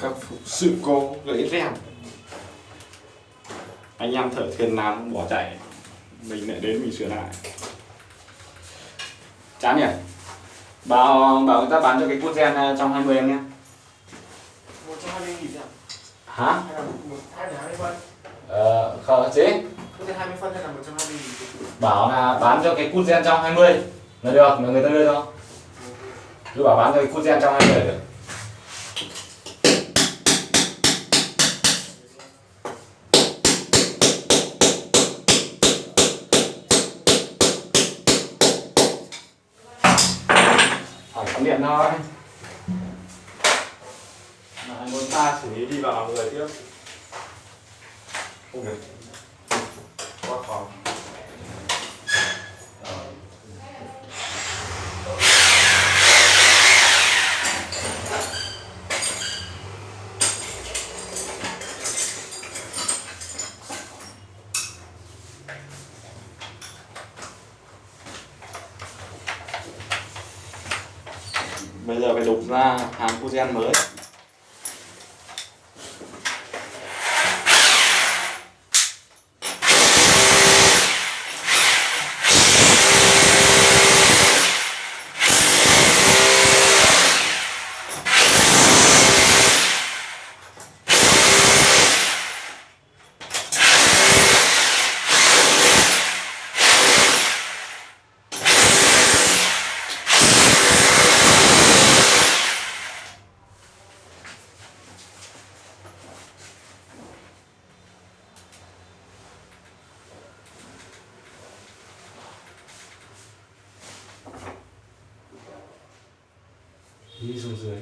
khắc phục sự cố gãy rèm. Anh em thợ thuyền làm bỏ chạy, mình lại đến mình sửa lại. Chán nhỉ? Bảo người ta bán cho cái cút gen 120 em nhé. 120.000 ạ? Hả? Hay là 20 phân? Không chứ. Cút gen 20 phân hay là 120.000? Bảo là bán cho cái cút gen 120 là được, là người ta đưa cho. Cứ bảo bán cho cái cút gen 120 là được. Hỏi cắm điện thôi. Mà anh muốn ta xử lý đi vào người tiếp. Không được. Quá khó. Bây giờ phải đục ra hàng collagen mới. Đi xuống dưới.